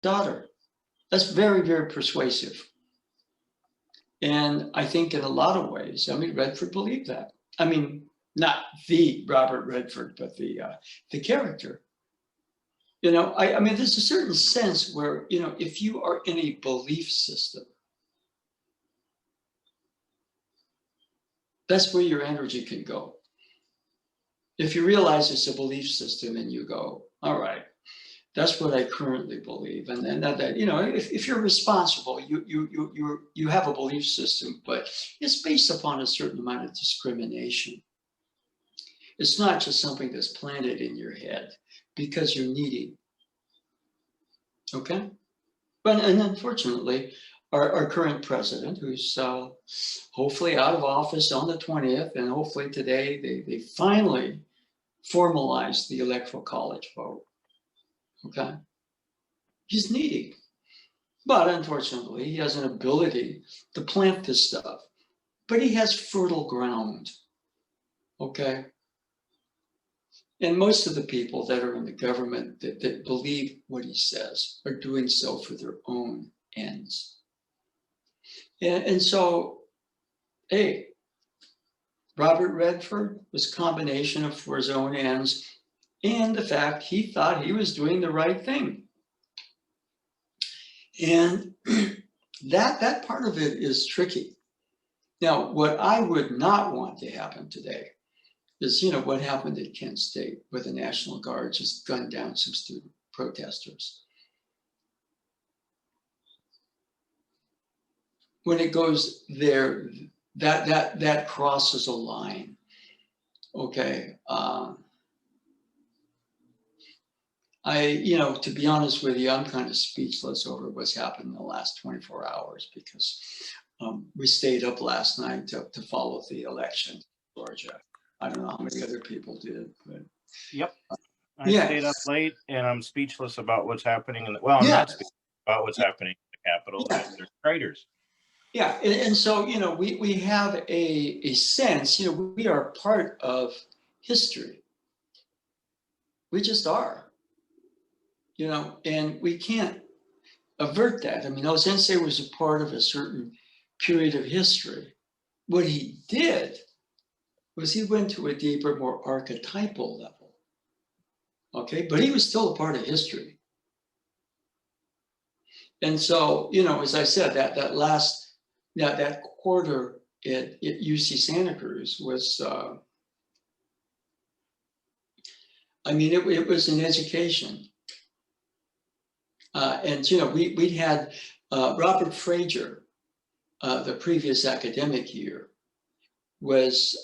daughter. That's very, very persuasive. And I think in a lot of ways, I mean, Redford believed that. I mean, not the Robert Redford, but the character. You know, I mean, there's a certain sense where, you know, if you are in a belief system, that's where your energy can go. If you realize it's a belief system and you go, all right, that's what I currently believe. And then that, you know, if you're responsible, you have a belief system, but it's based upon a certain amount of discrimination. It's not just something that's planted in your head because you're needy. Okay? But and unfortunately, our current president, who's hopefully out of office on the 20th, and hopefully today they finally formalized the electoral college vote. Okay? He's needy. But unfortunately, he has an ability to plant this stuff. But he has fertile ground. Okay? And most of the people that are in the government that believe what he says are doing so for their own ends. And so, hey, Robert Redford was a combination of for his own ends and the fact he thought he was doing the right thing. And that part of it is tricky. Now, what I would not want to happen today is, you know, what happened at Kent State, where the National Guard just gunned down some student protesters. When it goes there, that crosses a line. Okay. You know, to be honest with you, I'm kind of speechless over what's happened in the last 24 hours because we stayed up last night to follow the election in Georgia. I don't know how many other people did, but yep, I stayed up late, and I'm speechless about what's happening. I'm not speechless about what's happening in the Capitol. They're traitors. Yeah, and so, you know, we have a sense, you know, we are part of history. We just are, you know, and we can't avert that. I mean, Sensei was a part of a certain period of history. What he did was he went to a deeper, more archetypal level. Okay, but he was still a part of history. And so, you know, as I said, that quarter at UC Santa Cruz was, I mean, it was an education. And, you know, we had Robert Frazier, the previous academic year, was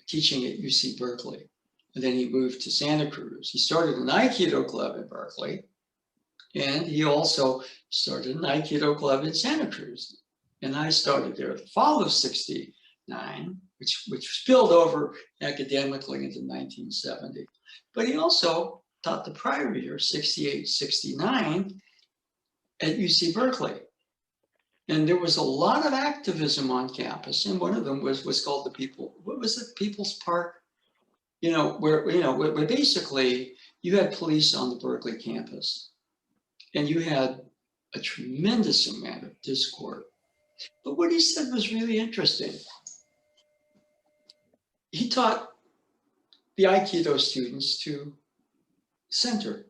teaching at UC Berkeley. And then he moved to Santa Cruz. He started an Aikido club in Berkeley. And he also started an Aikido club in Santa Cruz. And I started there the fall of '69, which spilled over academically into 1970. But he also taught the prior year, '68, '69, at UC Berkeley. And there was a lot of activism on campus. And one of them was called what was it? People's Park? You know, where basically you had police on the Berkeley campus. And you had a tremendous amount of discord. But what he said was really interesting. He taught the Aikido students to center.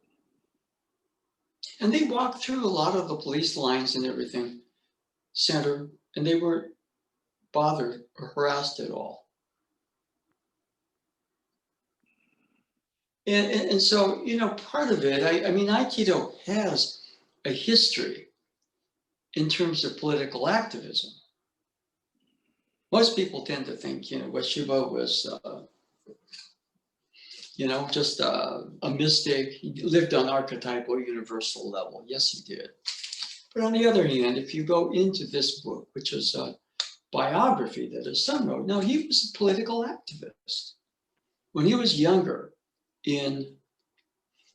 And they walked through a lot of the police lines and everything, center, and they weren't bothered or harassed at all. And so, you know, part of it, I mean, Aikido has a history in terms of political activism. Most people tend to think, you know, Washiba was, you know, just a mystic. He lived on archetypal universal level. Yes, he did. But on the other hand, if you go into this book, which is a biography that his son wrote, now he was a political activist. When he was younger, in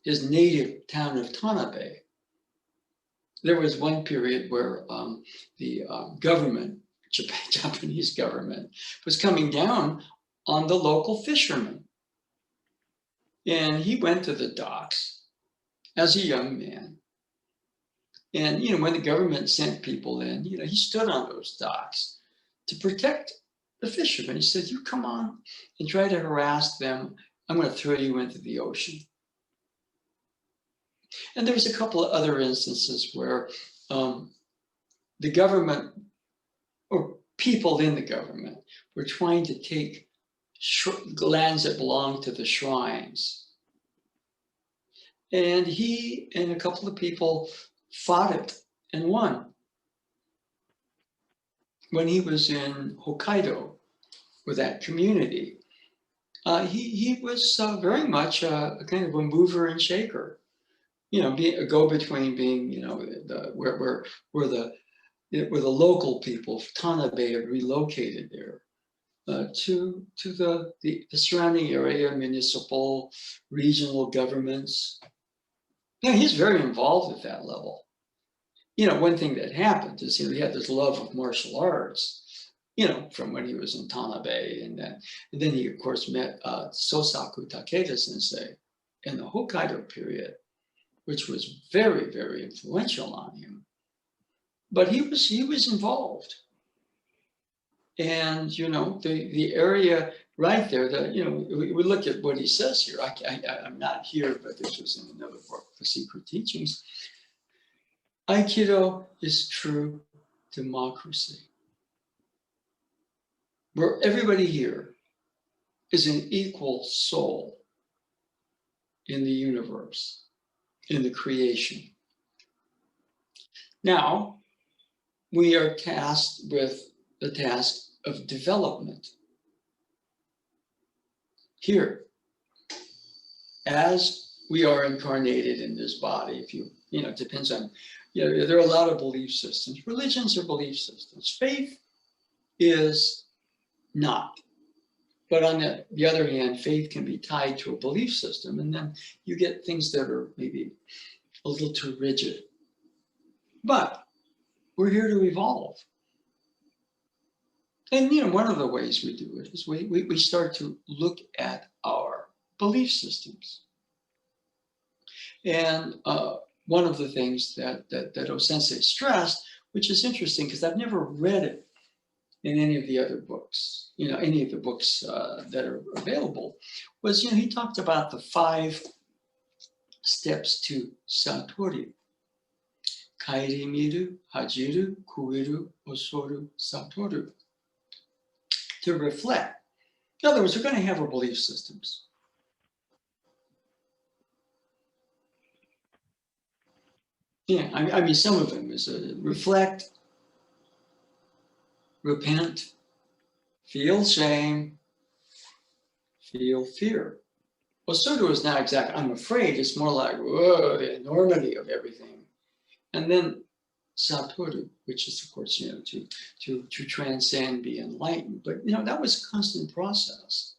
his native town of Tanabe, there was one period where the government, Japanese government, was coming down on the local fishermen. And he went to the docks as a young man And, when the government sent people in, he stood on those docks to protect the fishermen. He said, you come on and try to harass them. I'm going to throw you into the ocean. And there was a couple of other instances where the government or people in the government were trying to take lands that belonged to the shrines. And he and a couple of people fought it and won. When he was in Hokkaido with that community, he was very much a kind of a mover and shaker. Being a go-between, being where the local people, Tanabe, had relocated there to the surrounding area, municipal, regional governments. Yeah, he's very involved at that level. One thing that happened is he had this love of martial arts, from when he was in Tanabe, and then he of course met Sosaku Takeda Sensei in the Hokkaido period, which was very, very influential on him. But he was involved. And, the area right there that, we look at what he says here. I'm not here, but this was in another book, The Secret Teachings. Aikido is true democracy, where everybody here is an equal soul in the universe, in the creation. Now, we are tasked with the task of development. Here, as we are incarnated in this body, it depends on, there are a lot of belief systems. Religions are belief systems. Faith is not. But on the other hand, faith can be tied to a belief system, and then you get things that are maybe a little too rigid. But we're here to evolve. And one of the ways we do it is we start to look at our belief systems. And one of the things that O-sensei stressed, which is interesting because I've never read it in any of the other books, any of the books that are available, was, he talked about the 5 steps to Satori. Kairi miru, hajiru, kuiru, osoru, satoru. To reflect. In other words, we're going to have our belief systems. Yeah, I mean, some of them is reflect, repent, feel shame, feel fear. Osoru is not exactly, I'm afraid, it's more like, whoa, the enormity of everything. And then Satoru, which is, of course, to transcend, be enlightened. But, that was a constant process.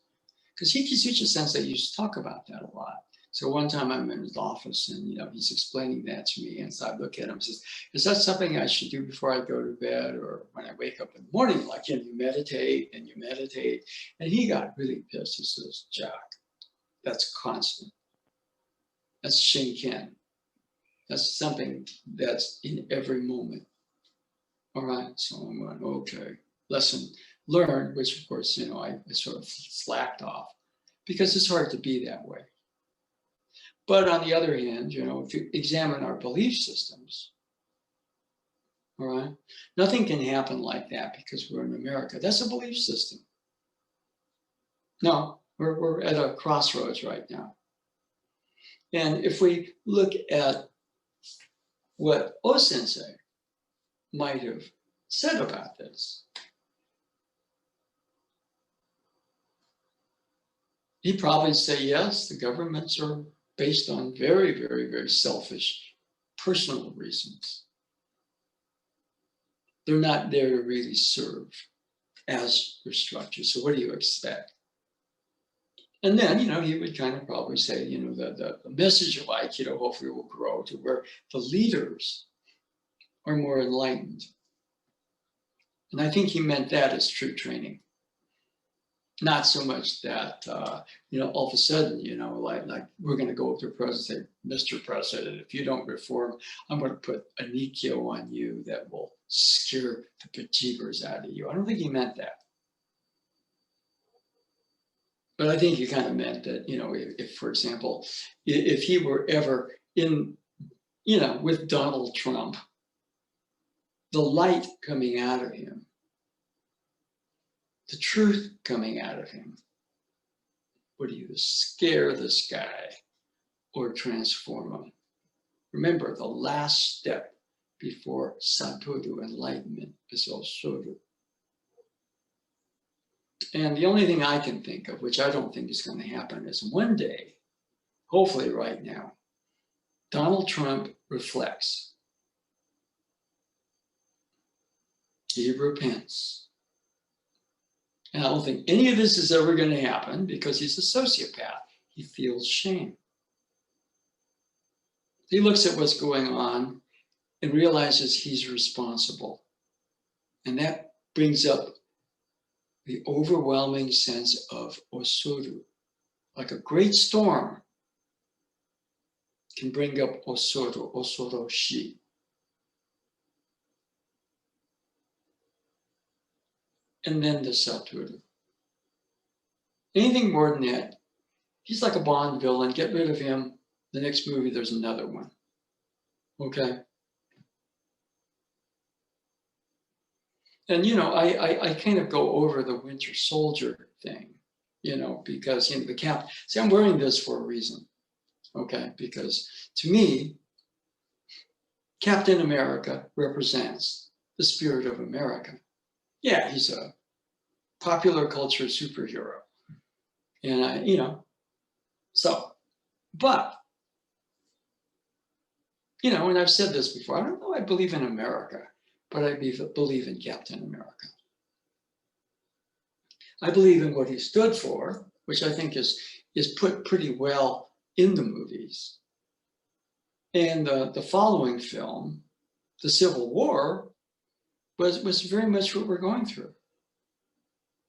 Because Hikisuchi Sensei used to talk about that a lot. So one time I'm in his office and, he's explaining that to me. And so I look at him and says, is that something I should do before I go to bed or when I wake up in the morning? Like, you meditate and you meditate. And he got really pissed. He says, Jack, that's constant. That's Shinken. That's something that's in every moment. All right, so I'm going, okay, lesson learned, which of course, I sort of slacked off because it's hard to be that way. But on the other hand, if you examine our belief systems, all right, nothing can happen like that because we're in America. That's a belief system. No, we're at a crossroads right now. And if we look at what O-sensei might have said about this, he'd probably say, yes, the governments are based on very, very, very selfish personal reasons. They're not there to really serve as your structure. So what do you expect? And then, he would kind of probably say, the message of Aikido hopefully will grow to where the leaders are more enlightened. And I think he meant that as true training. Not so much that, all of a sudden, like we're going to go up to the president and say, Mr. President, if you don't reform, I'm going to put a Nikyo on you that will scare the bejeebers out of you. I don't think he meant that. But I think he kind of meant that, if for example, if he were ever in, with Donald Trump, the light coming out of him, the truth coming out of him, would either scare this guy or transform him. Remember, the last step before Satoru, enlightenment, is Osoru. And the only thing I can think of, which I don't think is going to happen, is one day, hopefully right now, Donald Trump reflects. He repents. And I don't think any of this is ever going to happen because he's a sociopath. He feels shame. He looks at what's going on and realizes he's responsible. And that brings up the overwhelming sense of Osoru. Like a great storm can bring up Osoru, Osoroshi. And then the Satoru. Anything more than that, he's like a Bond villain. Get rid of him. The next movie, there's another one. Okay? And, I kind of go over the Winter Soldier thing, because, the cap. See, I'm wearing this for a reason. Okay? Because to me, Captain America represents the spirit of America. Yeah, he's a popular culture superhero. And but, and I've said this before, I don't know I believe in America, but I believe in Captain America. I believe in what he stood for, which I think is put pretty well in the movies. And the following film, the Civil War, was very much what we're going through.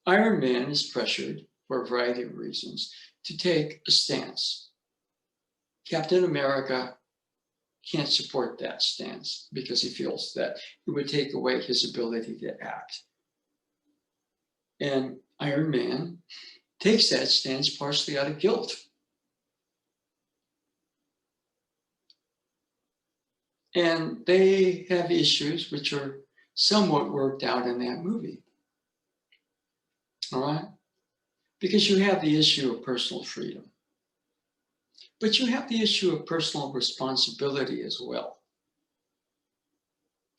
Iron Man is pressured, for a variety of reasons, to take a stance. Captain America can't support that stance because he feels that it would take away his ability to act. And Iron Man takes that stance partially out of guilt. And they have issues which are somewhat worked out in that movie. All right? Because you have the issue of personal freedom. But you have the issue of personal responsibility as well.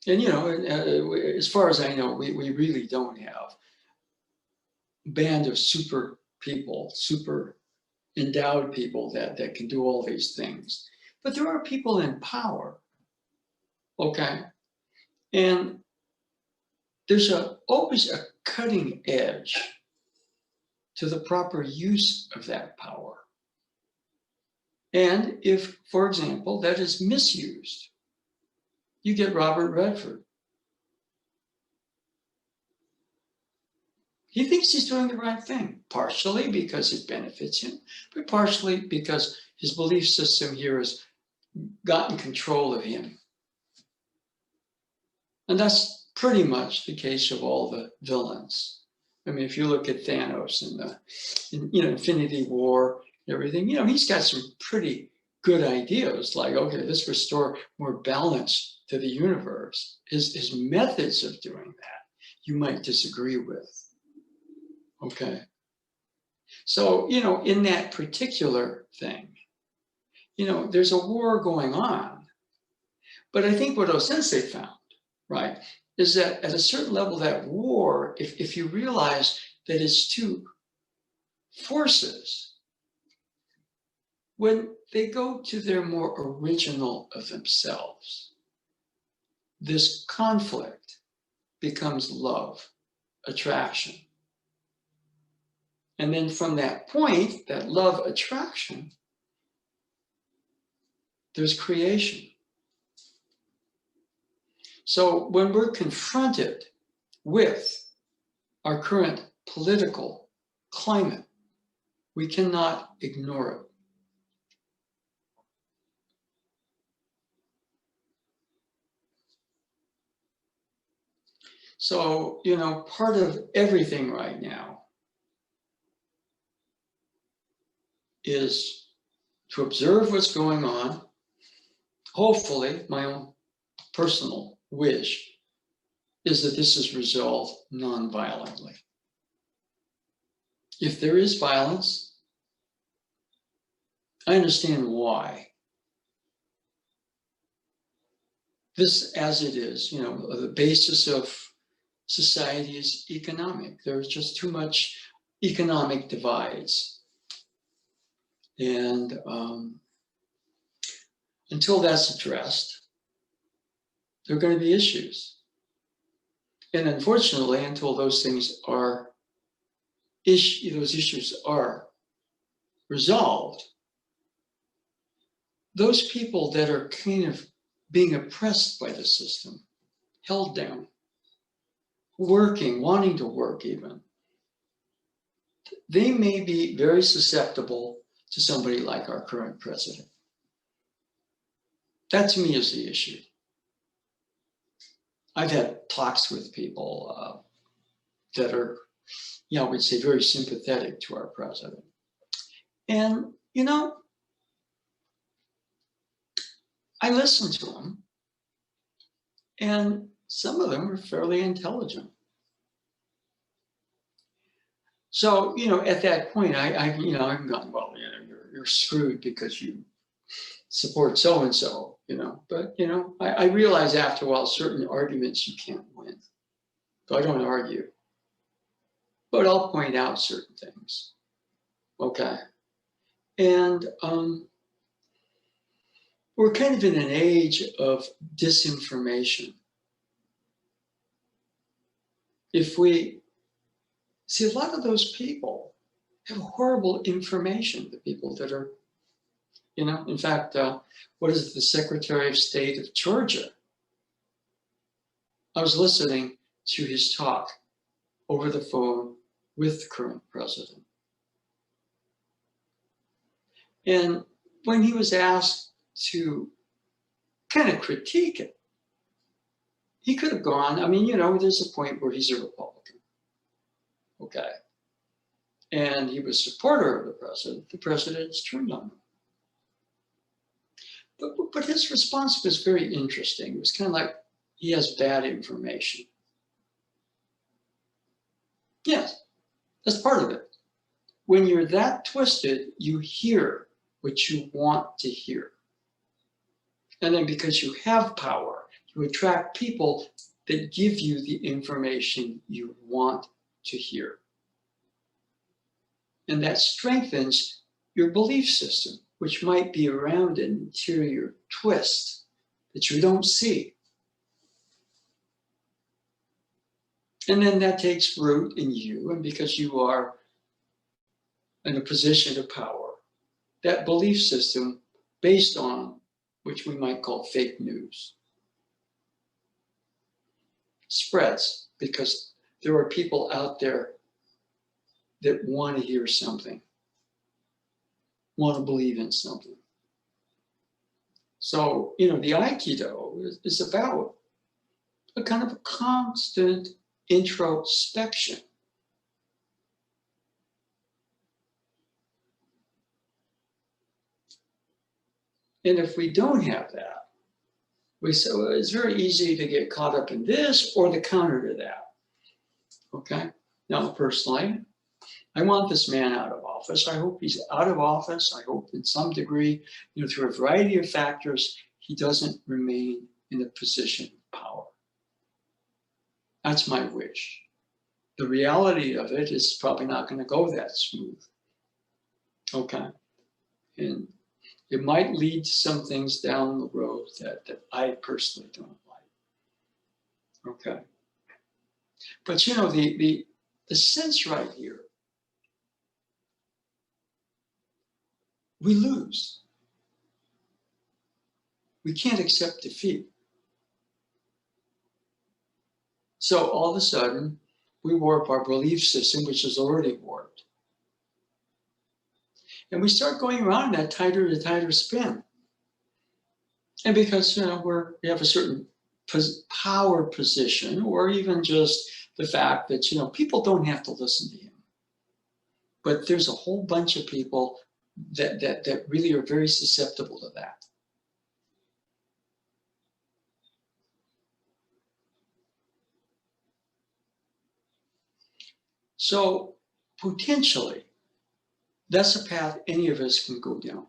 And, as far as I know, we really don't have a band of super people, super endowed people that can do all these things. But there are people in power, okay? And there's always a cutting edge to the proper use of that power. And if, for example, that is misused, you get Robert Redford. He thinks he's doing the right thing, partially because it benefits him, but partially because his belief system here has gotten control of him. And that's pretty much the case of all the villains. I mean, if you look at Thanos and Infinity War, everything, he's got some pretty good ideas, like, okay, let's restore more balance to the universe. His methods of doing that, you might disagree with. Okay. So, in that particular thing, there's a war going on. But I think what Osensei found, right, is that at a certain level, that war, if you realize that it's two forces, when they go to their more original of themselves, this conflict becomes love, attraction. And then from that point, that love attraction, there's creation. So when we're confronted with our current political climate. We cannot ignore it. So, part of everything right now is to observe what's going on. Hopefully, my own personal wish is that this is resolved non-violently. If there is violence, I understand why. This, as it is, the basis of society is economic. There's just too much economic divides. And until that's addressed, there are going to be issues. And unfortunately, until those things are those issues are resolved, those people that are kind of being oppressed by the system, held down, working, wanting to work even, they may be very susceptible to somebody like our current president. That to me is the issue. I've had talks with people that are, I would say, very sympathetic to our president. And, I listen to them, and some of them are fairly intelligent. So, at that point, I've gone, well, you're screwed because you support so-and-so, but, I realize after a while, certain arguments you can't win. So I don't argue, but I'll point out certain things. Okay. And we're kind of in an age of disinformation. If we see, a lot of those people have horrible information, the people that are, in fact, what is it, the Secretary of State of Georgia? I was listening to his talk over the phone with the current president. And when he was asked to kind of critique it, he could have gone, there's a point where he's a Republican. Okay. And he was a supporter of the president. The president's turned on him. But his response was very interesting. It was kind of like he has bad information. Yes, that's part of it. When you're that twisted, you hear what you want to hear. And then because you have power, you attract people that give you the information you want to hear. And that strengthens your belief system, which might be around an interior twist that you don't see. And then that takes root in you, and because you are in a position of power, that belief system based on which we might call fake news spreads, because there are people out there that want to hear something, want to believe in something. So, the Aikido is about a kind of a constant introspection. And if we don't have that, so it's very easy to get caught up in this or the counter to that. Okay? Now, personally, I want this man out of office. I hope he's out of office. I hope in some degree, through a variety of factors, he doesn't remain in a position of power. That's my wish. The reality of it is probably not going to go that smooth. Okay? And it might lead to some things down the road that I personally don't like. Okay. But the sense right here, we lose. We can't accept defeat. So all of a sudden, we warp our belief system, which is already warped. And we start going around that tighter to tighter spin. And because, we have a certain power position, or even just the fact that, people don't have to listen to him. But there's a whole bunch of people that really are very susceptible to that. So potentially, that's a path any of us can go down.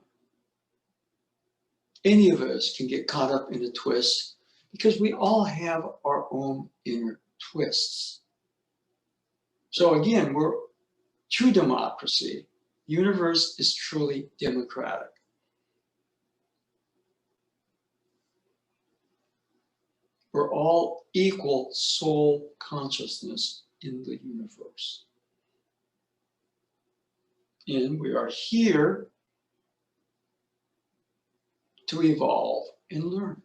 Any of us can get caught up in a twist because we all have our own inner twists. So again, we're true democracy. Universe is truly democratic. We're all equal soul consciousness in the universe. And we are here to evolve and learn.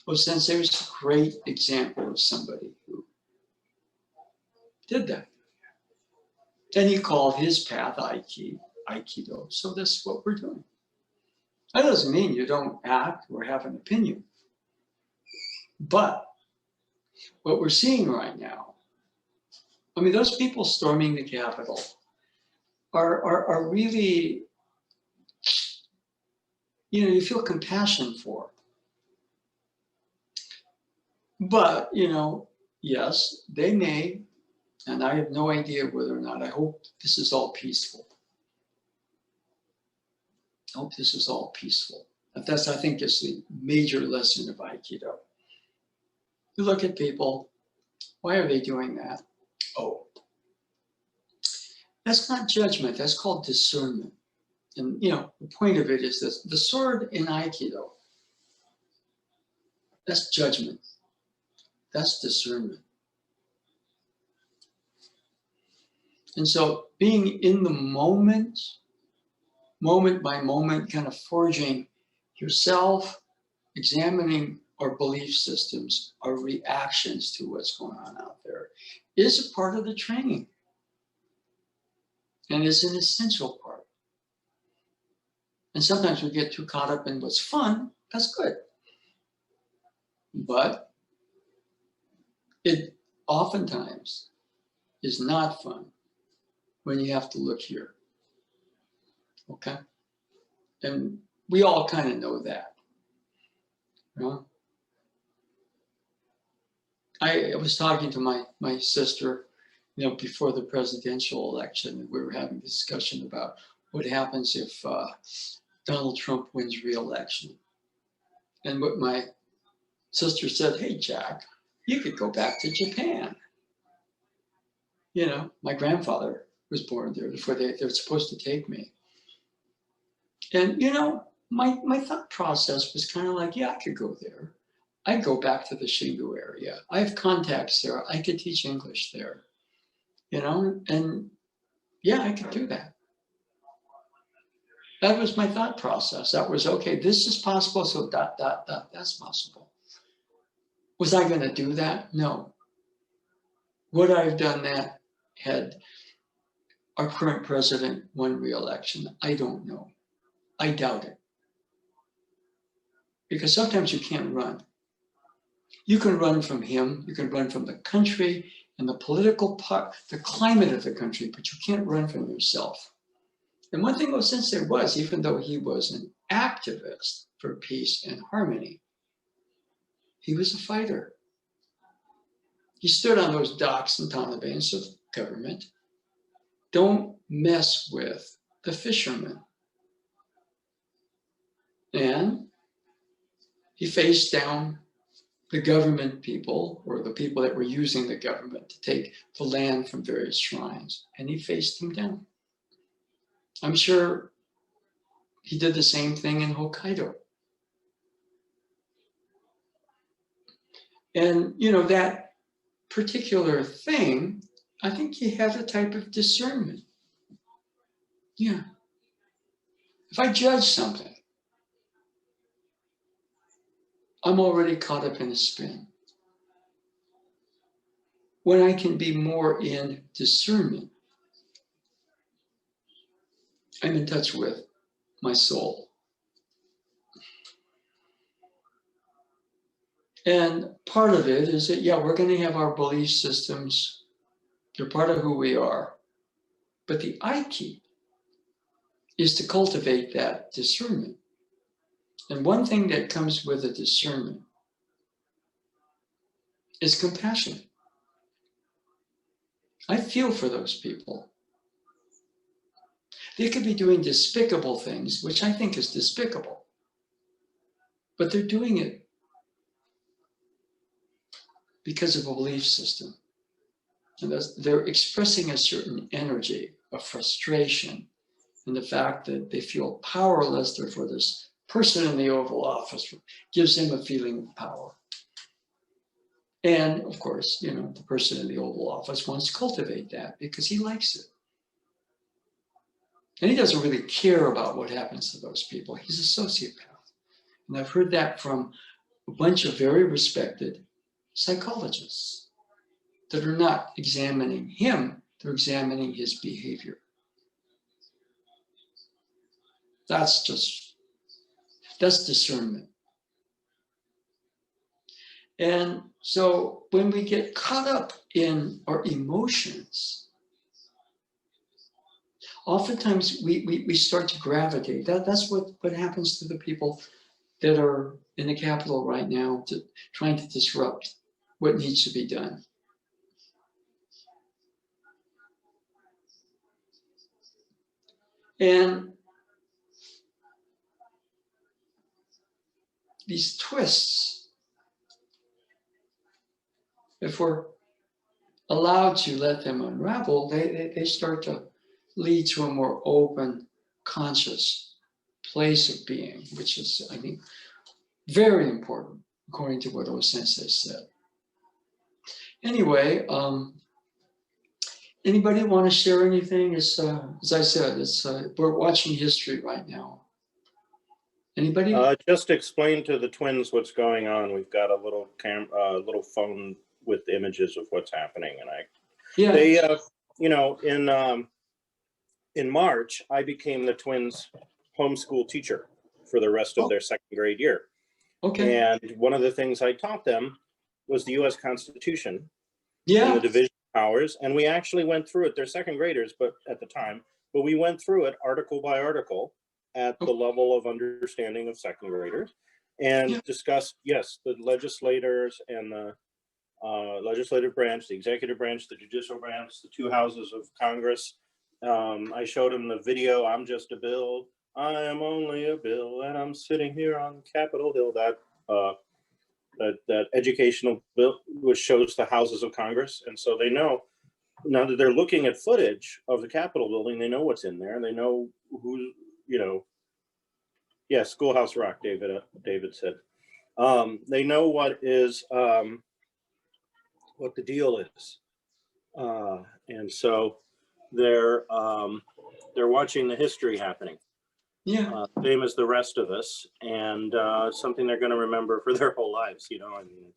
Well, Sensei was a great example of somebody who did that. And he called his path Aikido. So that's what we're doing. That doesn't mean you don't act or have an opinion. But what we're seeing right now, those people storming the Capitol are really, you feel compassion for. But, yes, they may, and I have no idea whether or not, I hope this is all peaceful. I hope this is all peaceful. That's, I think, is the major lesson of Aikido. You look at people, why are they doing that? Oh, that's not judgment, that's called discernment. And, the point of it is this, the sword in Aikido, that's judgment. That's discernment. And so being in the moment by moment, kind of forging yourself, examining our belief systems, our reactions to what's going on out there, is a part of the training. And is an essential part. And sometimes we get too caught up in what's fun, that's good. But it oftentimes is not fun when you have to look here. Okay? And we all kind of know that. I was talking to my sister, before the presidential election, and we were having a discussion about what happens if Donald Trump wins re-election. And what my sister said, hey, Jack, you could go back to Japan. My grandfather was born there before they were supposed to take me. And, my thought process was kind of like, yeah, I could go there. I'd go back to the Shingu area. I have contacts there. I could teach English there, and yeah, I could do that. That was my thought process. That was, okay, this is possible, so ... that's possible. Was I going to do that? No. Would I have done that had our current president won re-election? I don't know. I doubt it. Because sometimes you can't run. You can run from him, you can run from the country and the political part, the climate of the country, but you can't run from yourself. And one thing Sensei was, even though he was an activist for peace and harmony, he was a fighter. He stood on those docks in Tanabe and said, government, don't mess with the fishermen. And he faced down the government people, or the people that were using the government to take the land from various shrines, and he faced them down. I'm sure he did the same thing in Hokkaido. And, that particular thing, I think you have a type of discernment. Yeah. If I judge something, I'm already caught up in a spin. When I can be more in discernment, I'm in touch with my soul. And part of it is that, yeah, we're going to have our belief systems. They're part of who we are. But the Aiki is to cultivate that discernment. And one thing that comes with a discernment is compassion. I feel for those people. They could be doing despicable things, which I think is despicable, but they're doing it because of a belief system. And they're expressing a certain energy of frustration and the fact that they feel powerless. Therefore, this person in the Oval Office gives them a feeling of power. And of course, you know, the person in the Oval Office wants to cultivate that because he likes it. And he doesn't really care about what happens to those people. He's a sociopath. And I've heard that from a bunch of very respected psychologists that are not examining him, they're examining his behavior. That's discernment. And so when we get caught up in our emotions, oftentimes we start to gravitate. That's what happens to the people that are in the Capitol right now, trying to disrupt what needs to be done. And these twists, if we're allowed to let them unravel, they start to lead to a more open, conscious place of being, which is, I think, very important, according to what O-sensei said. Anyway, anybody want to share anything? As I said, we're watching history right now. Anybody? Just explain to the twins what's going on. We've got a little little phone with images of what's happening, and they, you know, in March, I became the twins' homeschool teacher for the rest of their second grade year. Okay. And one of the things I taught them was the U.S. Constitution and the division of powers, and we actually went through it. They're second graders, but at the time, but we went through it article by article at the level of understanding of second graders, and discussed, yes, the legislators and the legislative branch, the executive branch, the judicial branch, the two houses of Congress. I showed them the video, I'm just a bill, I am only a bill, and I'm sitting here on Capitol Hill, that educational bill, which shows the houses of Congress. And so they know, now that they're looking at footage of the Capitol building, they know what's in there, and they know who, you know, yeah, Schoolhouse Rock, David said. They know what is, what the deal is. And so they're watching the history happening. Yeah. Same as the rest of us, and something they're going to remember for their whole lives. You know, I mean,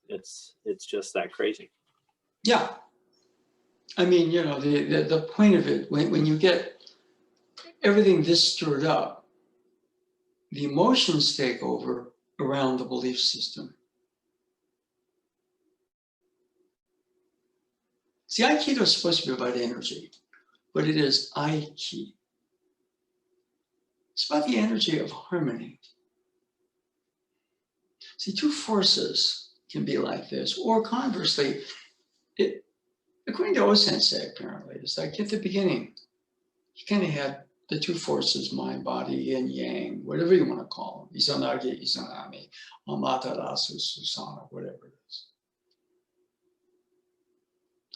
it's just that crazy. Yeah. I mean, you know, the point of it, when you get everything this stirred up, the emotions take over around the belief system. See, Aikido is supposed to be about energy, but it is Aiki. It's about the energy of harmony. See, two forces can be like this, or conversely, according to O-sensei, apparently, it's like at the beginning, you kind of had the two forces, mind, body, yin, yang, whatever you want to call them, Izanagi, Izanami, Amaterasu, Susana, whatever it is.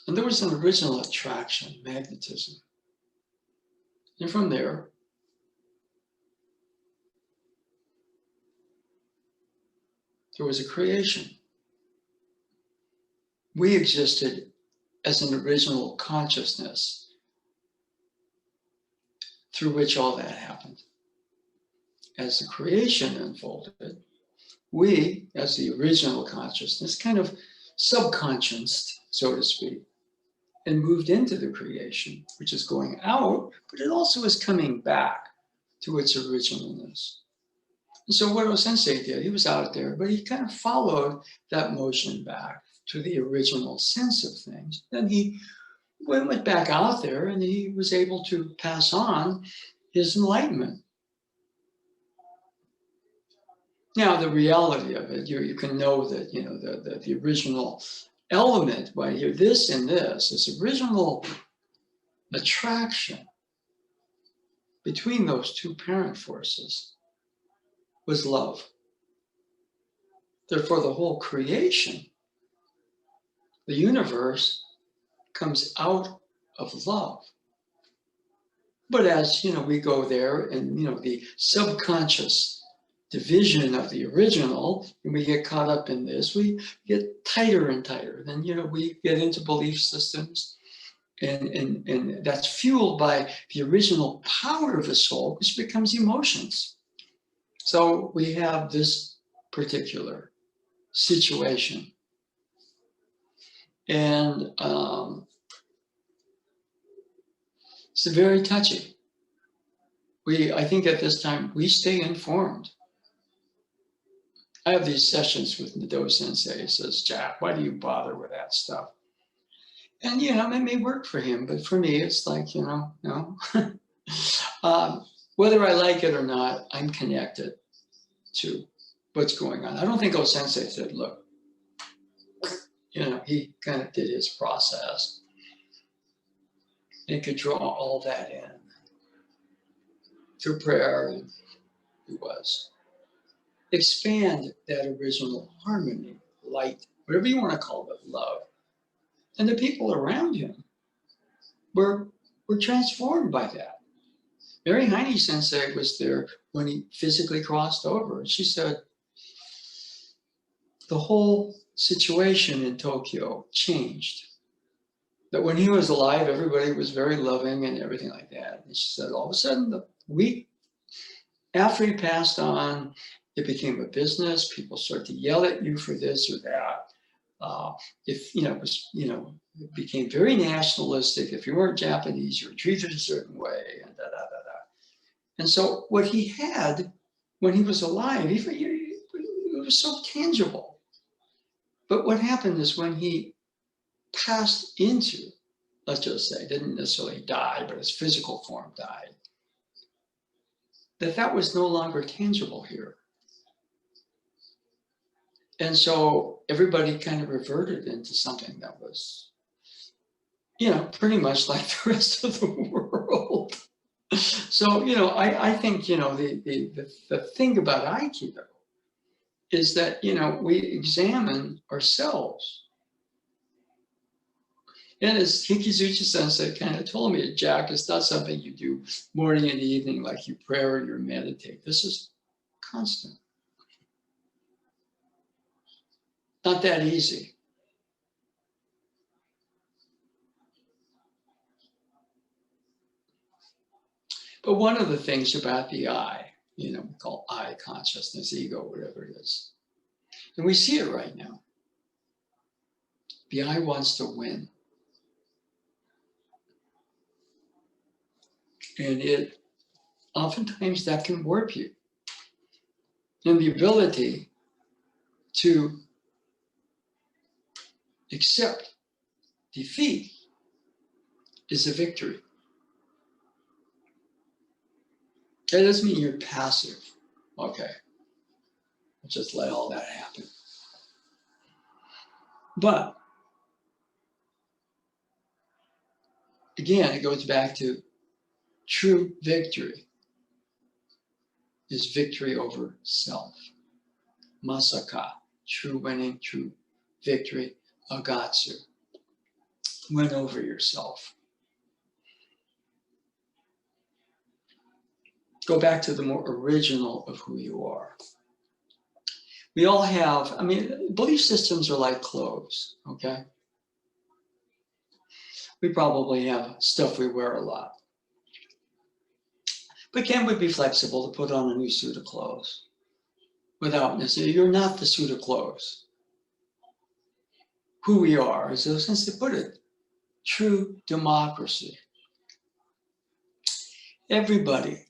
And there was an original attraction, magnetism. And from there, there was a creation. We existed as an original consciousness through which all that happened. As the creation unfolded, we, as the original consciousness, kind of subconscioused, so to speak, and moved into the creation, which is going out, but it also is coming back to its originalness. And so what Sensei did, he was out there, but he kind of followed that motion back to the original sense of things. Then he went back out there and he was able to pass on his enlightenment. Now, the reality of it, you can know that, the original element right here, this original attraction between those two parent forces was love. Therefore, the whole creation, the universe, comes out of love. But as we go there, and the subconscious division of the original, and we get caught up in this, we get tighter and tighter. Then we get into belief systems, and that's fueled by the original power of the soul, which becomes emotions. So we have this particular situation. And it's very touchy. I think at this time, we stay informed. I have these sessions with Nado Sensei. He says, Jack, why do you bother with that stuff? And, it may work for him, but for me, it's like, no. Whether I like it or not, I'm connected to what's going on. I don't think Sensei said, look, he kind of did his process and could draw all that in through prayer, and he was. Expand that original harmony, light, whatever you want to call it, love. And the people around him were transformed by that. Mary Heine Sensei was there when he physically crossed over. And she said, the whole situation in Tokyo changed. That when he was alive, everybody was very loving and everything like that. And she said, all of a sudden, the week after he passed on, it became a business. People started to yell at you for this or that. It became very nationalistic. If you weren't Japanese, you were treated a certain way, and da da da da. And so, what he had when he was alive, it was so tangible. But what happened is when he passed into, let's just say, didn't necessarily die, but his physical form died, that was no longer tangible here. And so everybody kind of reverted into something that was, pretty much like the rest of the world. So, I think, the thing about Aikido is that, we examine ourselves. And as Hikizuchi Sensei kind of told me, Jack, it's not something you do morning and evening like you pray or you meditate. This is constant. Not that easy. But one of the things about the I, we call I consciousness, ego, whatever it is. And we see it right now. The I wants to win. And it oftentimes that can warp you. And the ability to accept defeat is a victory. That doesn't mean you're passive. Okay, just let all that happen. But again, it goes back to true victory is victory over self. Masaka, true winning, true victory. Agatsu, win over yourself. Go back to the more original of who you are. We all have, belief systems are like clothes, okay? We probably have stuff we wear a lot. But can we be flexible to put on a new suit of clothes without necessarily, you're not the suit of clothes. Who we are, as the sense to put it, true democracy. Everybody,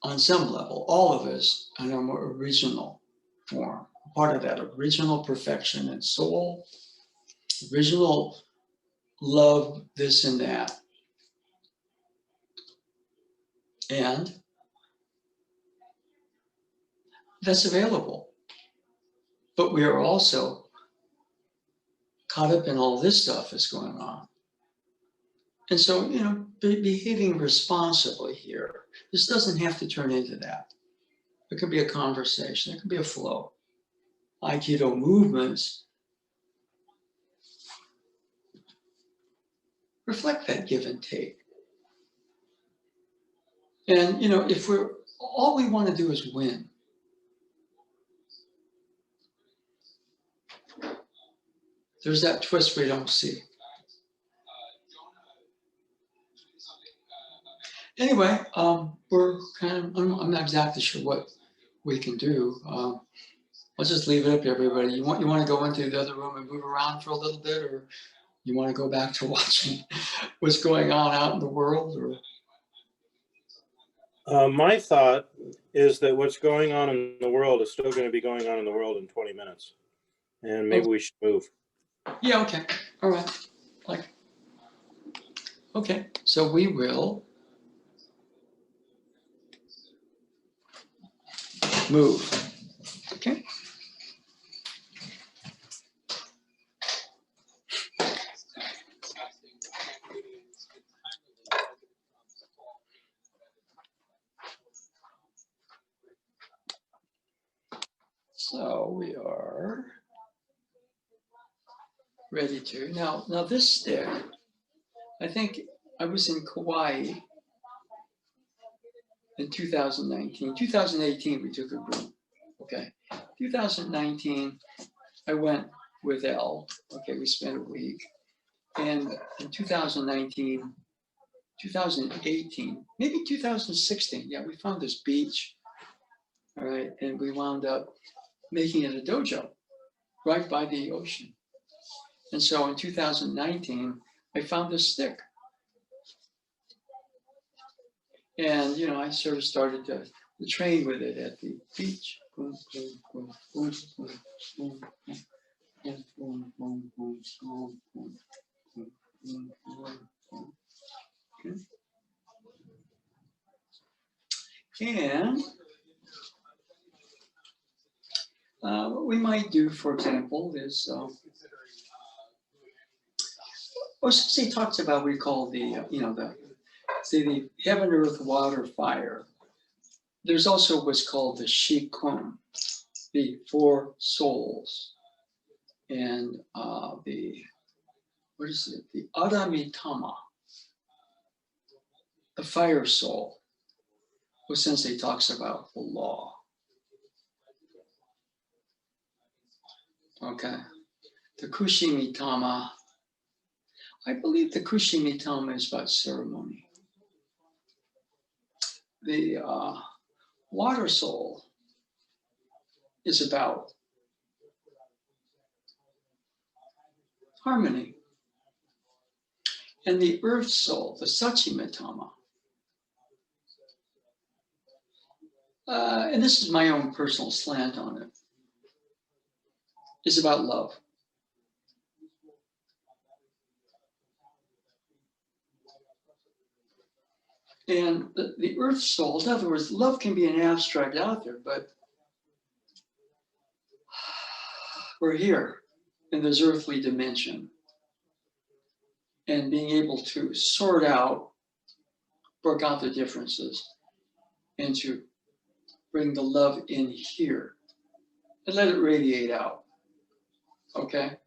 on some level, all of us in our more original form, part of that original perfection and soul, original love, this and that. And that's available. But we are also caught up in all this stuff that's going on. And so, behaving responsibly here. This doesn't have to turn into that. It could be a conversation. It could be a flow. Aikido movements reflect that give and take. And, if all we want to do is win, there's that twist we don't see. Anyway, we're I'm not exactly sure what we can do. I'll just leave it up to everybody. You want to go into the other room and move around for a little bit, or you want to go back to watching what's going on out in the world? Or my thought is that what's going on in the world is still going to be going on in the world in 20 minutes, and maybe we should move. Yeah. Okay. All right. Okay. So we will move. Okay. So we are ready to. Now this stick, I think I was in Kauai in 2019. 2018, we took a group. Okay. 2019, I went with Elle. Okay, we spent a week. And in 2019, 2018, maybe 2016, yeah, we found this beach. All right. And we wound up making it a dojo right by the ocean. And so in 2019, I found this stick. And, I sort of started to train with it at the beach. Boom, boom, boom, boom, boom, boom, boom, boom, boom, boom, boom, boom, boom, boom, boom. Okay. And what we might do, for example, is, since he talks about, we call the heaven, earth, water, fire. There's also what's called the Shikun, the four souls, and the Aramitama, the fire soul, who Sensei talks about the law. Okay, the Kushimitama. I believe the Kushimitama is about ceremony. The water soul is about harmony. And the earth soul, the Sachimitama, and this is my own personal slant on it, is about love. And the earth soul, in other words, love can be an abstract out there, but we're here in this earthly dimension. And being able to sort out, work out the differences, and to bring the love in here and let it radiate out. Okay?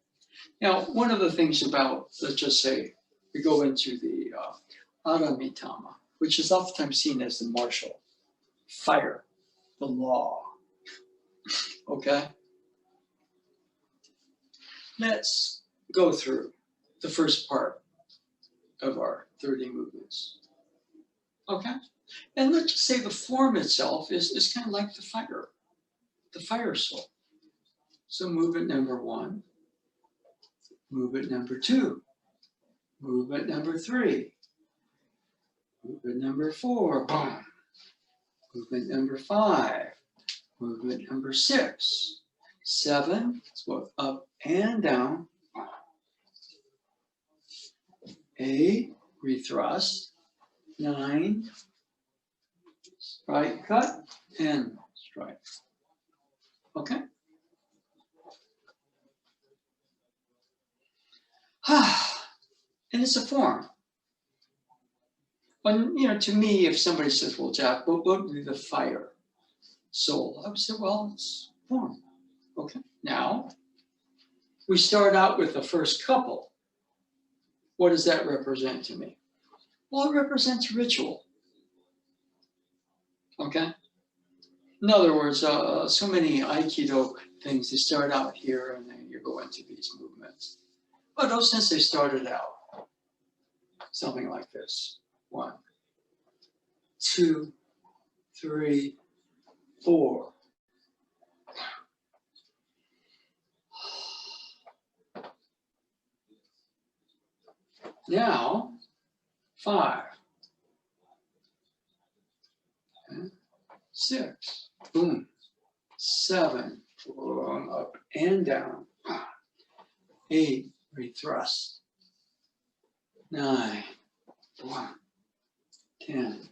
Now, one of the things about, let's just say, we go into the Aramitama, which is oftentimes seen as the martial, fire, the law. Okay? Let's go through the first part of our 30 movements. Okay? And let's just say the form itself is kind of like the fire soul. So movement number 1, movement number 2. Movement number 3. Movement number 4. Boom. Movement number 5. Movement number 6. 7. It's both up and down. 8. Rethrust. 9. Strike cut and strike. Okay. And it's a form. But, you know, to me, if somebody says, well, Jack, what would be the fire soul? I would say, well, it's form. Okay. Now, we start out with the first couple. What does that represent to me? Well, it represents ritual. Okay. In other words, so many Aikido things, they start out here and then you go into these movements. But those since they started out, something like this. 1, 2, 3, 4. Now, 5, 6, boom, 7, boom, up and down, 8, rethrust, 9, 1, 10.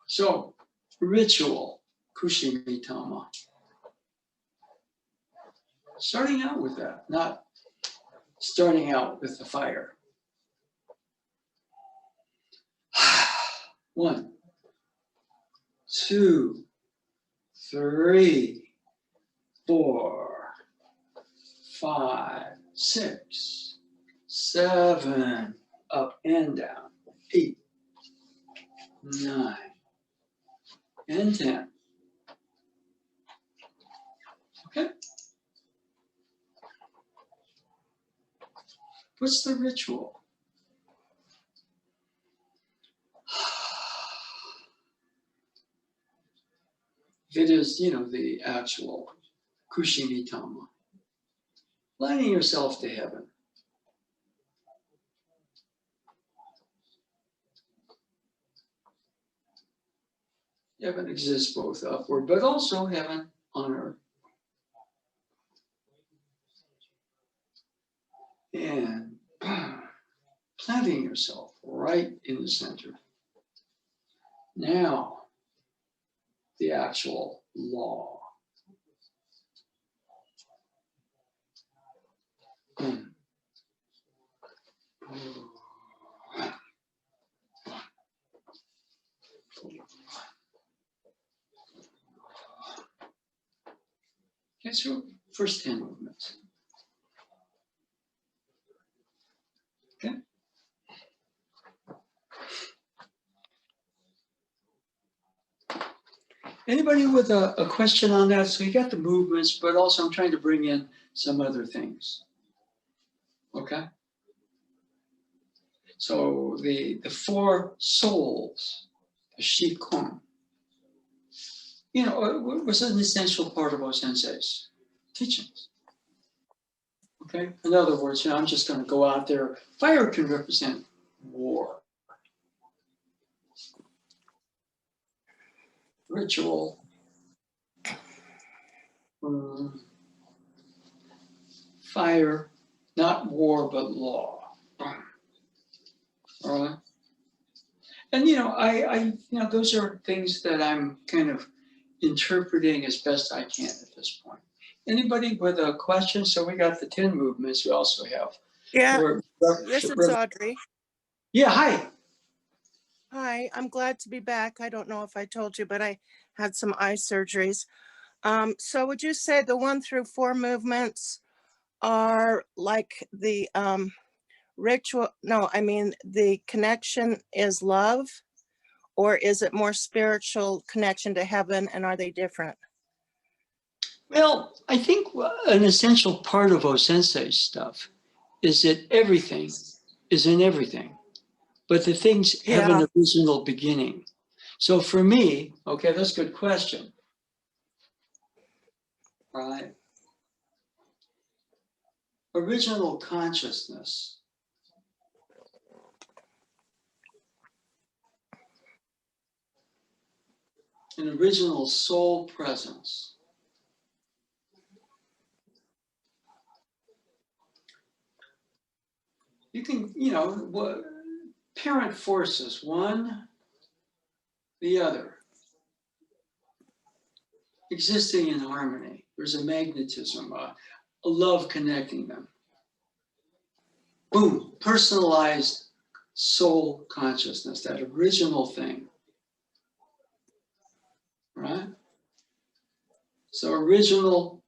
So, ritual, kushimitama. Starting out with that, not starting out with the fire. 1, 2, 3, 4, 5, 6, 7, up and down, 8, 9, and 10. Okay? What's the ritual? It is, you know, the actual kushimitama. Lighting yourself to heaven. Heaven exists both upward, but also heaven on earth. And planting yourself right in the center. Now, the actual law. Boom. Okay, so first 10 movements. Okay. Anybody with a question on that? So you got the movements, but also I'm trying to bring in some other things. Okay. So the 4 souls, the Shikon, you know, was an essential part of our sensei's teachings. Okay. In other words, you know, I'm just going to go out there. Fire can represent war, ritual, fire, not war, but law. All right. And, you know, I you know, those are things that I'm kind of interpreting as best I can at this point. Anybody with a question? So we got the 10 movements. We also have. Yeah, this is Audrey. Yeah, hi. Hi, I'm glad to be back. I don't know if I told you, but I had some eye surgeries. So would you say the 1 through 4 movements are like the ritual? No, I mean, the connection is love, or is it more spiritual connection to heaven, and are they different? Well, I think an essential part of O-sensei stuff is that everything is in everything, but the things have an original beginning. So for me, okay, that's a good question. Right. original consciousness. An original soul presence. You can, parent forces, one, the other, existing in harmony. There's a magnetism, a love connecting them. Boom, personalized soul consciousness, that original thing. Right? So original,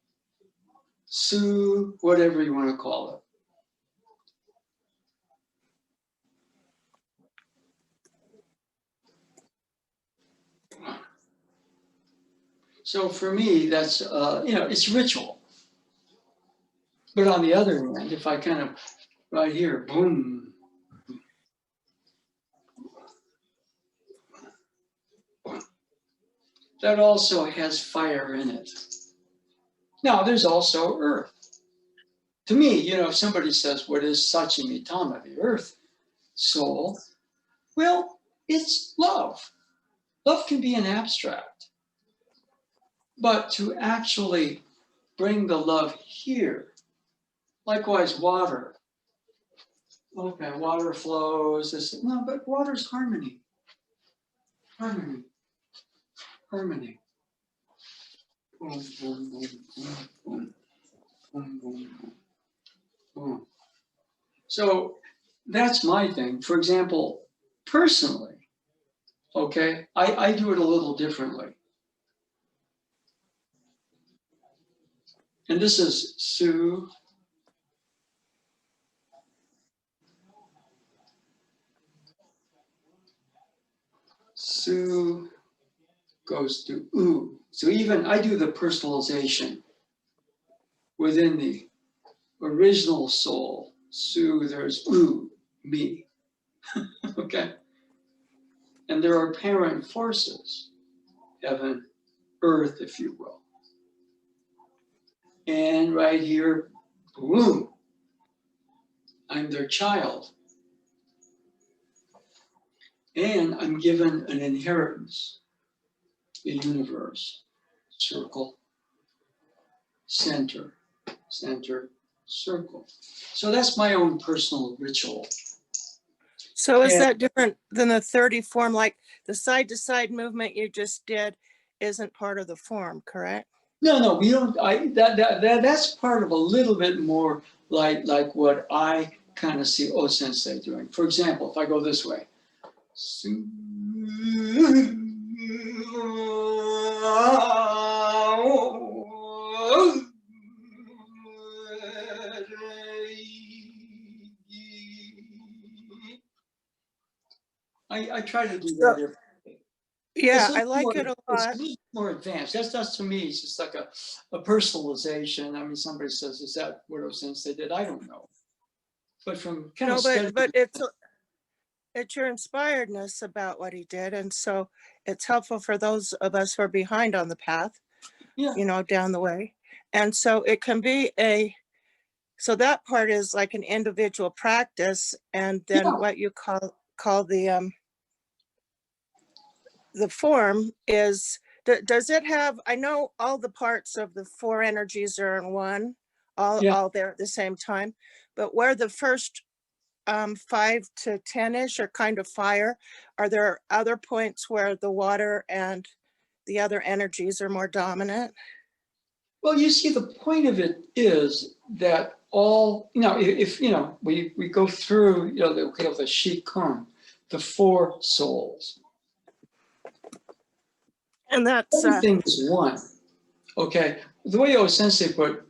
Su, whatever you want to call it. So for me, that's, it's ritual. But on the other hand, if I kind of, right here, boom. That also has fire in it. Now, there's also earth. To me, if somebody says, what is Sachimitama, the earth soul? Well, it's love. Love can be an abstract. But to actually bring the love here, likewise water. Okay, water flows. No, but water's harmony. Harmony. Harmony. Boom, boom, boom, boom, boom, boom, boom, boom. So that's my thing. For example, personally, okay, I do it a little differently. And this is Su. Su goes to U. So even I do the personalization within the original soul. Su, there's U, me. Okay. And there are parent forces, heaven, earth, if you will. And right here, boom, I'm their child. And I'm given an inheritance, the universe, circle, center, center, circle. So that's my own personal ritual. So is that different than the 30 form, like the side-to-side movement you just did isn't part of the form, correct? No, we don't. That's part of a little bit more like what I kind of see O Sensei doing. For example, if I go this way, I try to do that every day. Yeah, I like it a lot. It's a little more advanced. That's to me, it's just like a personalization. I mean, somebody says, is that what O Sensei did? I don't know. But from kind of studying. But it's your inspiredness about what he did. And so it's helpful for those of us who are behind on the path, down the way. And so it can be so that part is like an individual practice. And then what you call the form is, does it have, I know all the parts of the four energies are in one, all there at the same time, but where the first 5 to 10-ish are kind of fire, are there other points where the water and the other energies are more dominant? Well, you see, the point of it is that all, if we go through, the Shi Kung, the four souls. And that's everything is one. Okay. The way O Sensei put,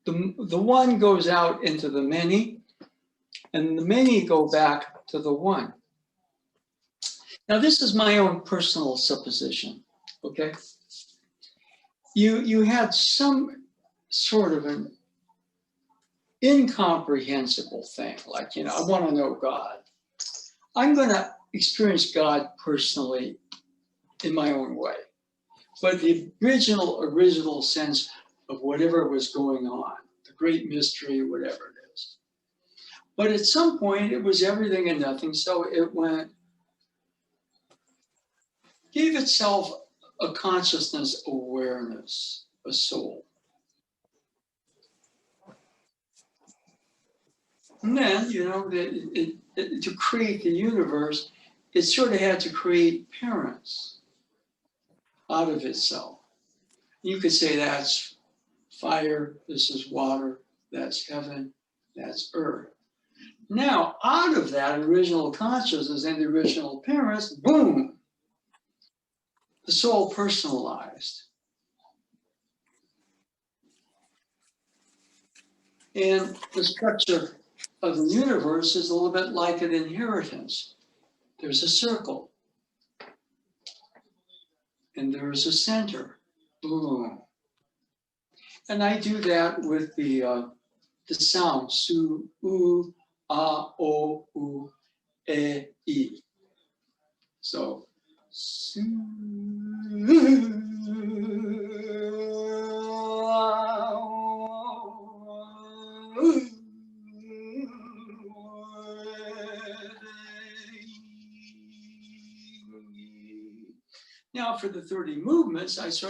the one goes out into the many, and the many go back to the one. Now, this is my own personal supposition. Okay. You had some sort of an incomprehensible thing, like, I want to know God. I'm going to experience God personally in my own way. But the original sense of whatever was going on, the great mystery, whatever it is. But at some point, it was everything and nothing. So it gave itself a consciousness awareness, a soul. And then, to create the universe, it sort of had to create parents out of itself. You could say that's fire, this is water, that's heaven, that's earth. Now, out of that original consciousness and the original parents, boom, the soul personalized. And the structure of the universe is a little bit like an inheritance. There's a circle, and there's a center. Boom. And I do that with the sound su, u, a, o, u, e, I. So su. Now for the 30 movements, that's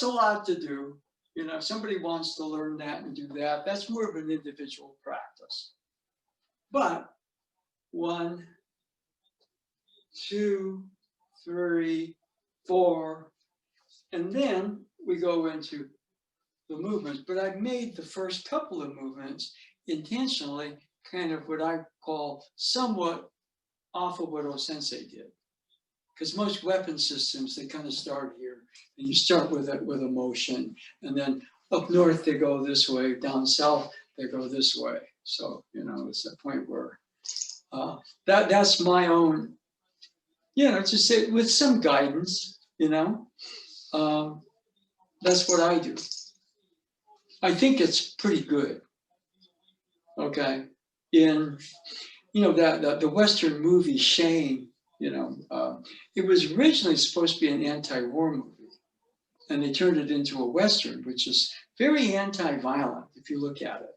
a lot to do. If somebody wants to learn that and do that, that's more of an individual practice. But 1, 2, 3, 4, and then we go into the movements. But I made the first couple of movements intentionally kind of what I call somewhat off of what O-sensei did. Because most weapon systems, they kind of start here, and you start with a motion, and then up north they go this way, down south they go this way. So it's a point where that's my own, just say with some guidance, that's what I do. I think it's pretty good. Okay, in the Western movie Shane. It was originally supposed to be an anti-war movie, and they turned it into a Western, which is very anti-violent if you look at it.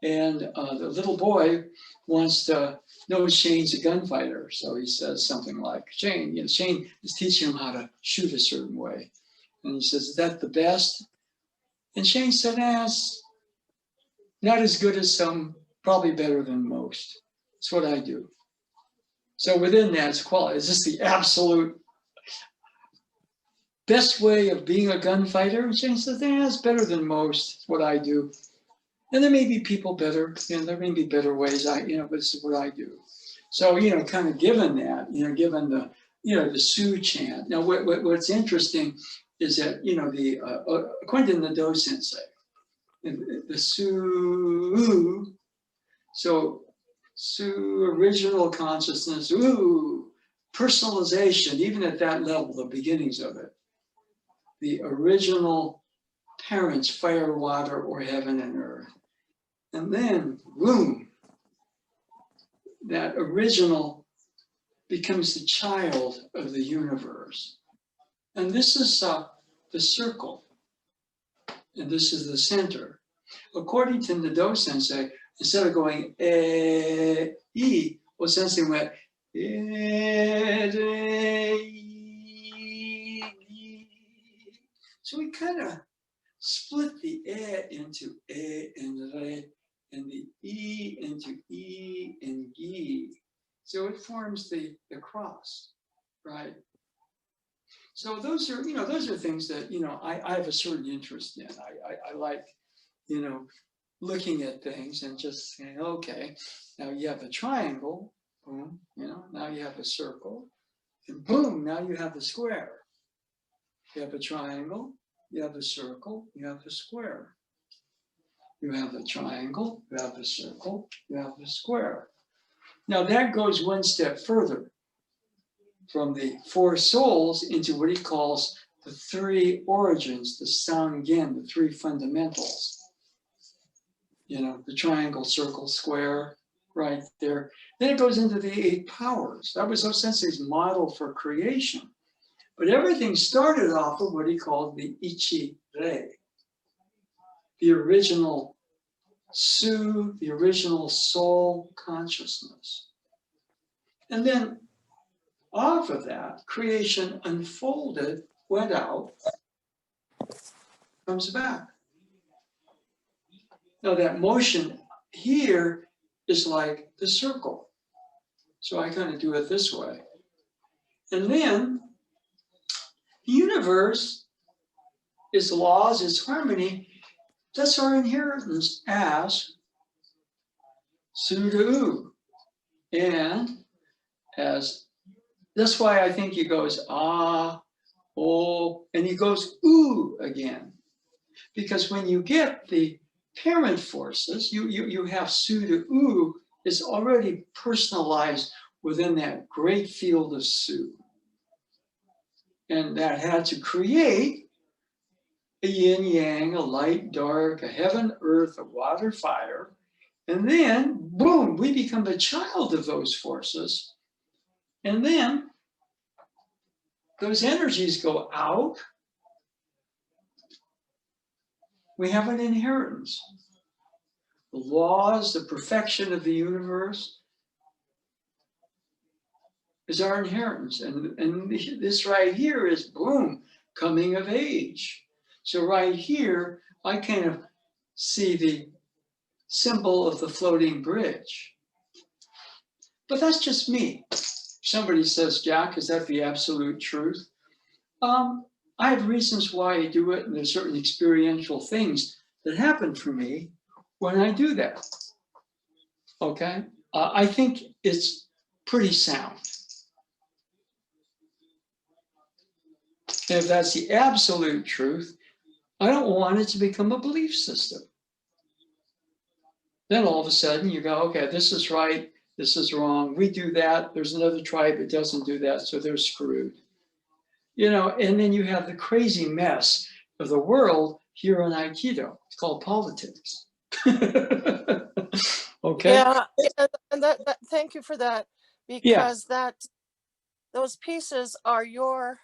And the little boy wants to know Shane's a gunfighter, so he says something like, Shane is teaching him how to shoot a certain way. And he says, is that the best? And Shane said, it's not as good as some, probably better than most. That's what I do. So within that, it's quality. Is this the absolute best way of being a gunfighter? And Shane says, it's better than most. It's what I do. And there may be people better, there may be better ways, but this is what I do. So, kind of given that, given the Su chant. Now, what's interesting is that, according to the Do Sensei, the Su, so Su, original consciousness, personalization, even at that level, the beginnings of it. The original parents, fire, water, or heaven and earth. And then, boom, that original becomes the child of the universe. And this is the circle. And this is the center. According to the Do Sensei, instead of going I, O-sensei went so we kind of split the into and re, and the I into I and gi. So it forms the cross, right? So those are things that I have a certain interest in. I like looking at things and just saying, okay, now you have a triangle, boom, now you have a circle, and boom, now you have the square. You have a triangle, you have a circle, you have a square. You have the triangle, you have the circle, you have the square. Now that goes one step further from the 4 souls into what he calls the 3 origins, the Sangen, the 3 fundamentals. The triangle, circle, square, right there. Then it goes into the 8 powers. That was O-sensei's model for creation. But everything started off of what he called the Ichi-Rei. the original Su, the original soul consciousness. And then off of that, creation unfolded, went out, comes back. Now that motion here is like the circle. So I kind of do it this way. And then the universe is laws, is harmony. That's our inheritance as Su to U. And as, that's why I think he goes ah, oh, and he goes ooh again. Because when you get the parent forces, you have Su to U is already personalized within that great field of Su. And that had to create a yin yang, a light, dark, a heaven, earth, a water, fire. And then, boom, we become the child of those forces. And then those energies go out. We have an inheritance. The laws, the perfection of the universe is our inheritance. And this right here is, boom, coming of age. So right here, I kind of see the symbol of the floating bridge. But that's just me. Somebody says, Jack, is that the absolute truth? I have reasons why I do it, and there's certain experiential things that happen for me when I do that. Okay? I think it's pretty sound. And if that's the absolute truth, I don't want it to become a belief system. Then all of a sudden you go, okay, this is right, this is wrong. We do that. There's another tribe that doesn't do that, so they're screwed. You know, and then you have the crazy mess of the world here on Aikido. It's called politics. Okay. Yeah, and that thank you for that, because those pieces are your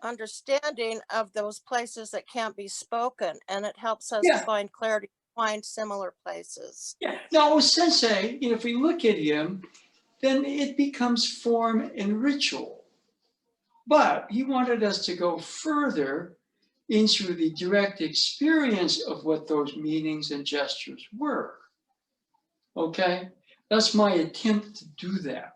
understanding of those places that can't be spoken, and it helps us to find clarity, find similar places. Now, Sensei, you know, if we look at him, then it becomes form and ritual. But he wanted us to go further into the direct experience of what those meanings and gestures were. Okay? That's my attempt to do that.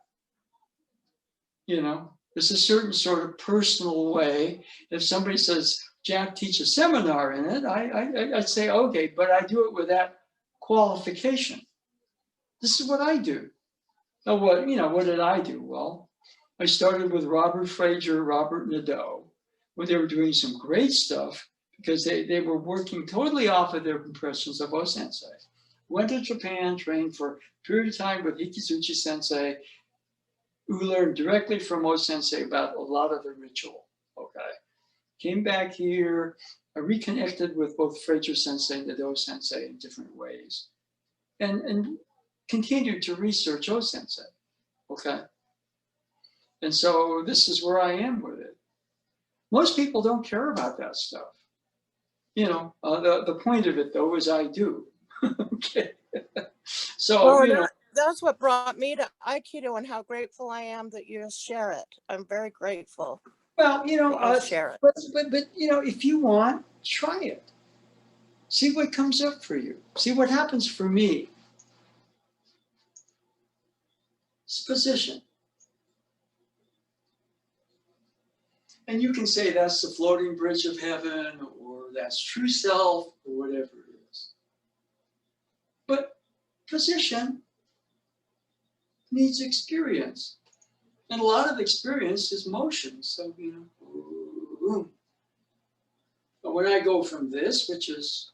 You know, there's a certain sort of personal way. If somebody says, Jack, teach a seminar in it, I'd say, okay, but I do it with that qualification. This is what I do. Now, what did I do? Well, I started with Robert Frazier, Robert Nadeau, where they were doing some great stuff because they were working totally off of their impressions of O-sensei. Went to Japan, trained for a period of time with Ikizuchi sensei, who learned directly from O-sensei about a lot of the ritual, okay? Came back here, I reconnected with both Frazier sensei and Nadeau sensei in different ways, and continued to research O-sensei, okay? And so this is where I am with it. Most people don't care about that stuff. You know, the point of it though is I do. Okay. So, you know. That's what brought me to Aikido, and how grateful I am that you share it. I'm very grateful. Well, you know, share it. But you know, if you want, try it. See what comes up for you. See what happens for me. It's position. And you can say that's the floating bridge of heaven, or that's true self, or whatever it is. But position needs experience. And a lot of experience is motion. So, you know, but when I go from this, which is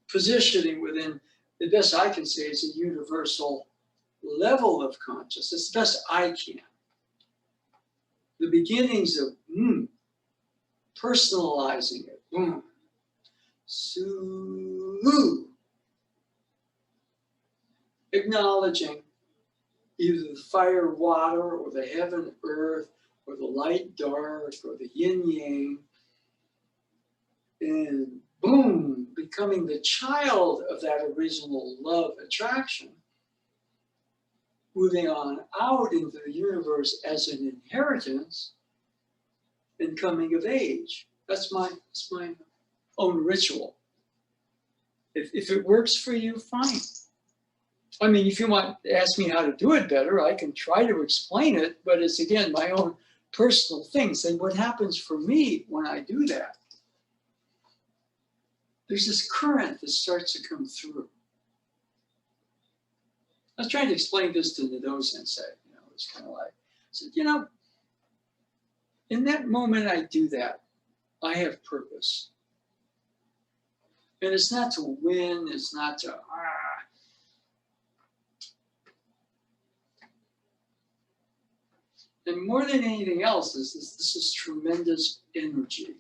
positioning within, the best I can say is a universal level of consciousness, the best I can. The beginnings of personalizing it. Su. Acknowledging either the fire, water, or the heaven, earth, or the light, dark, or the yin yang. And boom, becoming the child of that original love attraction, moving on out into the universe as an inheritance, and coming of age. That's my own ritual. If it works for you, fine. I mean, if you want to ask me how to do it better, I can try to explain it, but it's, again, my own personal things. And what happens for me when I do that, there's this current that starts to come through. I was trying to explain this to Nado Sensei. It's kind of like, I said, in that moment I do that, I have purpose. And it's not to win, it's not to, And more than anything else, this is tremendous energy.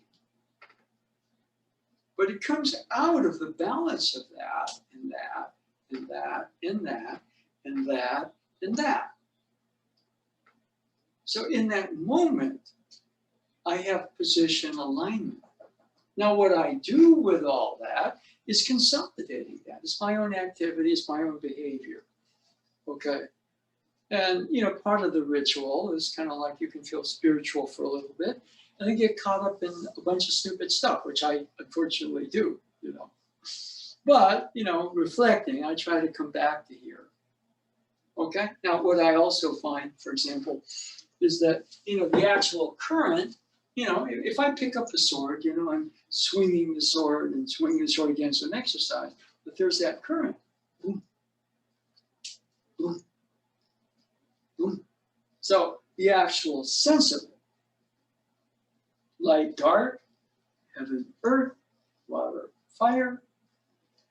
But it comes out of the balance of that, and that, and that, and that, and that, and that. So in that moment, I have position alignment. Now, what I do with all that is consolidating that. It's my own activity, it's my own behavior. Okay? And, part of the ritual is kind of like you can feel spiritual for a little bit and then get caught up in a bunch of stupid stuff, which I unfortunately do, But, reflecting, I try to come back to here. Okay? Now, what I also find, for example, is that, the actual current, if I pick up the sword, I'm swinging the sword and swinging the sword against an exercise, but there's that current. Boom. Boom. Boom. So the actual sense of it, light, dark, heaven, earth, water, fire,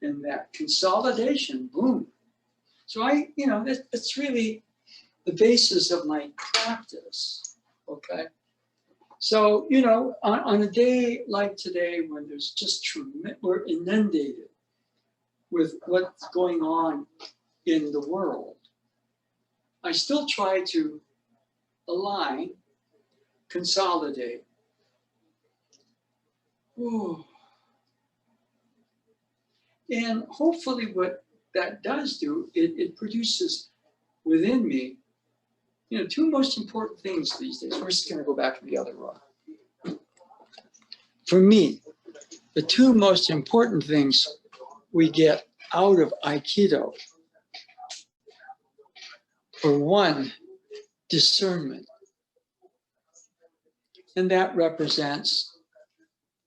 and that consolidation, boom. So that's really the basis of my practice, okay? So, on a day like today when there's just we're inundated with what's going on in the world, I still try to align, consolidate. Ooh. And hopefully what that does do, it produces within me, two most important things these days. We're just going to go back to the other one. For me, the two most important things we get out of Aikido are one, discernment. And that represents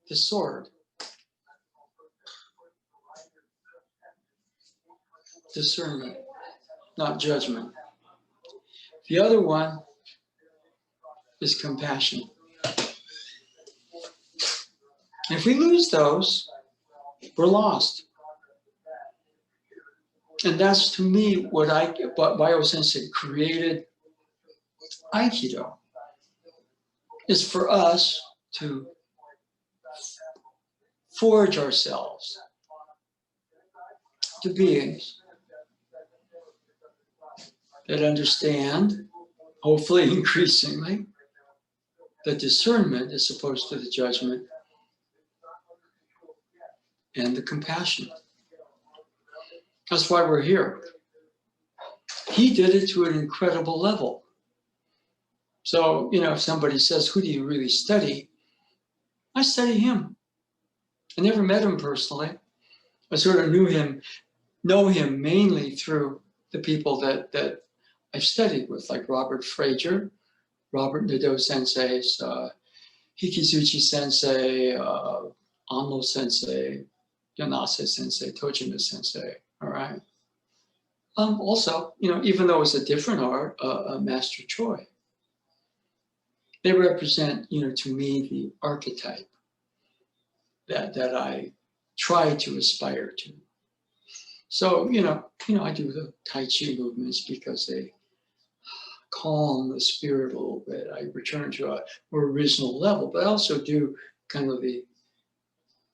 the sword. Discernment, not judgment. The other one is compassion. If we lose those, we're lost. And that's, to me, what Bio Sensei created Aikido, is for us to forge ourselves to beings that understand, hopefully increasingly, that discernment is opposed to the judgment and the compassion. That's why we're here. He did it to an incredible level. So, if somebody says, who do you really study? I study him. I never met him personally. I sort of know him mainly through the people that I've studied with, like Robert Frazier, Robert Nado Sensei's, Hikizuchi Sensei, Anlo Sensei, Yanase Sensei, Tojima Sensei, all right? Also, even though it's a different art, Master Choi, they represent, to me, the archetype that I try to aspire to. So, I do the Tai Chi movements because they calm the spirit a little bit. I return to a more original level, but I also do kind of the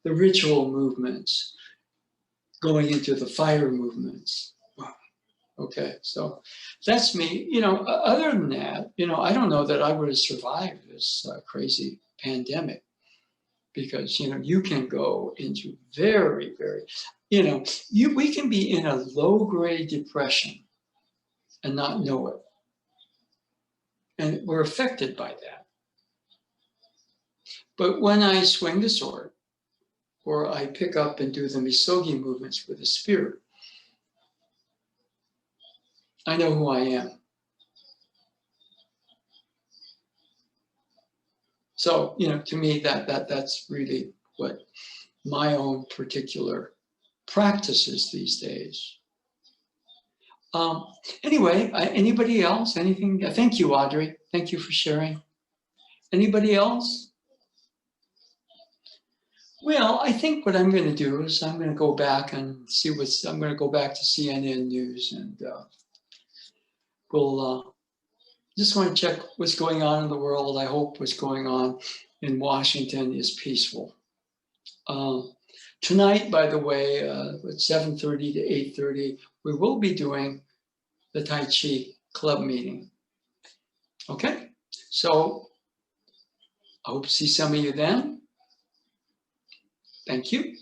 ritual movements, going into the fire movements. Okay, so that's me. Other than that, I don't know that I would have survived this crazy pandemic. because, you know, you can go into very, very, you know, we can be in a low-grade depression and not know it. And we're affected by that. But when I swing the sword, or I pick up and do the Misogi movements with the spirit, I know who I am. So, you know, to me, that's really what my own particular practice is these days. Anyway, anybody else? Anything? Thank you, Audrey. Thank you for sharing. Anybody else? Well, I think what I'm going to do is I'm going to go back and see I'm going to go back to CNN News, and we'll just want to check what's going on in the world. I hope what's going on in Washington is peaceful. Tonight, by the way, at 7:30 to 8:30, we will be doing the Tai Chi club meeting. Okay, so I hope to see some of you then. Thank you.